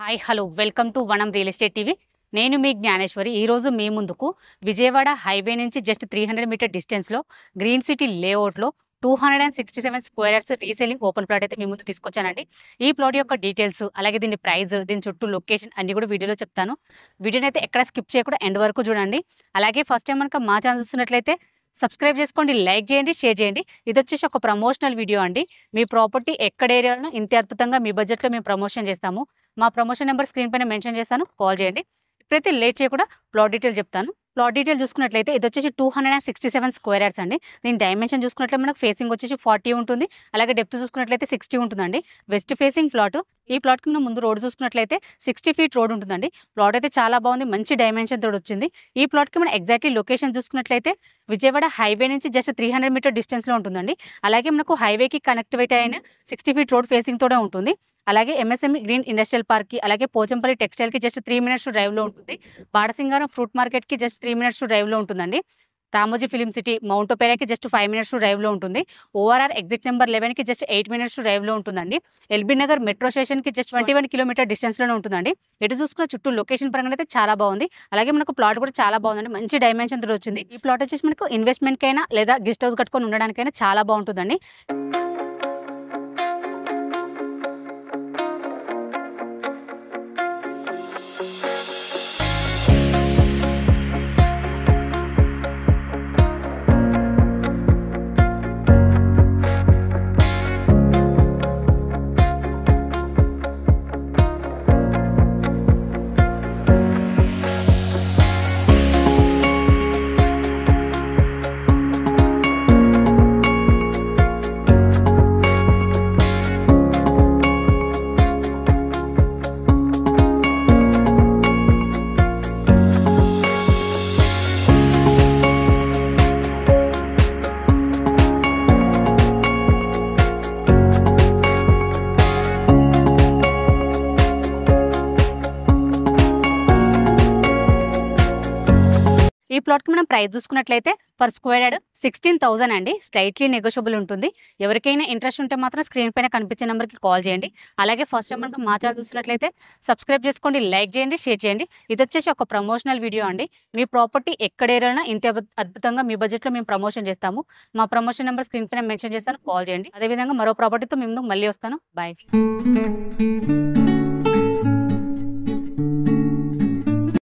Hi hello welcome to వనం real estate TV. నేను మీ జ్ఞానేశ్వరి. ఈరోజు మీ ముందుకు విజయవాడ హైవే నుంచి జస్ట్ 300 మీటర్ డిస్టెన్స్లో గ్రీన్ సిటీ లేఅవుట్లో 267 square yards reselling open plot అయితే మీ ముందు తీసుకొచ్చానండి. ఈ ప్లాట్ యొక్క డీటెయిల్స్, అలాగే దీని ప్రైస్, దీని చుట్టూ లొకేషన్ అన్ని కూడా వీడియోలో చెప్తాను. వీడియోని అయితే ఎక్కడ స్కిప్ చేయకుండా ఎండ్ వరకు చూడండి. అలాగే ఫస్ట్ టైం కనుక మా ఛానల్ చూస్తున్నట్లయితే సబ్స్క్రైబ్ చేసుకోండి, లైక్ చేయండి, షేర్ చేయండి. ఇది వచ్చేసి ఒక ప్రమోషనల్ వీడియో అండి. మీ ప్రాపర్టీ ఎక్కడ ఏరియాలో ఇంత అద్భుతంగా మీ బడ్జెట్లో మేము ప్రమోషన్ చేస్తాము. మా ప్రమోషన్ నెంబర్ స్క్రీన్ పైన మెన్షన్ చేస్తాను, కాల్ చేయండి. ఇప్పుడైతే లేట్ చేయకుండా ప్లాట్ డీటెయిల్ చెప్తాను. ప్లాట్ డీటెయిల్ చూసుకున్నట్లయితే ఇది వచ్చేసి 267 స్క్వేర్ యార్డ్స్ అండి. దీని డైమెన్షన్ చూసుకున్నట్లయితే మనకు ఫేసింగ్ వచ్చేసి 40 ఉంటుంది, అలాగే డెప్త్ చూసుకున్నట్లయితే 60 ఉంటుందండి. West facing plot. ఈ ప్లాట్కి మనం ముందు రోడ్ చూసుకున్నట్లయితే 60 ఫీట్ రోడ్ ఉంటుందండి. ప్లాట్ అయితే చాలా బాగుంది, మంచి డైమెన్షన్ తోడు వచ్చింది. ఈ ప్లాట్కి మనం ఎగ్జాక్ట్లీ లొకేషన్ చూసుకున్నట్లయితే విజయవాడ హైవే నుంచి జస్ట్ 300 మీటర్ డిస్టెన్స్లో ఉంటుందండి. అలాగే మనకు హైవేకి కనెక్టివిటీ అయిన 60 ఫీట్ రోడ్ ఫేసింగ్ తోడే ఉంటుంది. అలాగే ఎంఎస్ఎంఈ గ్రీన్ ఇండస్ట్రియల్ పార్క్కి, అలాగే పోచంపల్లి టెక్స్టైల్కి జస్ట్ 3 మినిట్స్ డ్రైవ్లో ఉంటుంది. బాడసింగారం ఫ్రూట్ మార్కెట్కి జస్ట్ 3 మినిట్స్ డ్రైవ్లో ఉంటుందండి. రామోజీ ఫిలిం సిటీ మౌంట్ ఒపేరాకి జస్ట్ 5 మినిట్స్ డ్రైవ్లో ఉంటుంది. ఓఆర్ఆర్ ఎగ్జిట్ నెంబర్ 11కి జస్ట్ 8 మినిట్స్ డ్రైవ్లో ఉంటుందండి. ఎల్బీ నగర్ మెట్రో స్టేషన్కి జస్ట్ 21 కిలోమీటర్ డిస్టెన్స్లోనే ఉంటుందండి. ఎటు చూసుకున్న చుట్టూ లొకేషన్ పరంగా అయితే చాలా బాగుంది. అలాగే మనకు ప్లాట్ కూడా చాలా బాగుందండి, మంచి డైమెన్షన్ తోటి వచ్చింది. ఈ ప్లాట్ వచ్చేసి మనకు ఇన్వెస్ట్మెంట్కైనా లేదా గెస్ట్ హౌస్ కట్టుకొని ఉండడానికైనా చాలా బాగుంటుందండి. ఈ ప్లాట్కి మనం ప్రైస్ చూసుకున్నట్లయితే పర్ స్క్వేర్ యార్డ్ 16,000 అండి. స్లైట్లీ నెగోషియబుల్ ఉంటుంది. ఎవరికైనా ఇంట్రెస్ట్ ఉంటే మాత్రం స్క్రీన్ పైన కనిపించే నెంబర్కి కాల్ చేయండి. అలాగే ఫస్ట్ టైం మనకు మా ఛానల్ చూసినట్లయితే సబ్స్క్రైబ్ చేసుకోండి, లైక్ చేయండి, షేర్ చేయండి. ఇది వచ్చేసి ఒక ప్రమోషనల్ వీడియో అండి. మీ ప్రాపర్టీ ఎక్కడ ఏరైనా ఇంత అద్భుతంగా మీ బడ్జెట్లో మేము ప్రమోషన్ చేస్తాము. మా ప్రమోషన్ నెంబర్ స్క్రీన్ పైన మెన్షన్ చేస్తాను, కాల్ చేయండి. అదేవిధంగా మరో ప్రాపర్టీతో మేము మళ్ళీ వస్తాను. బాయ్.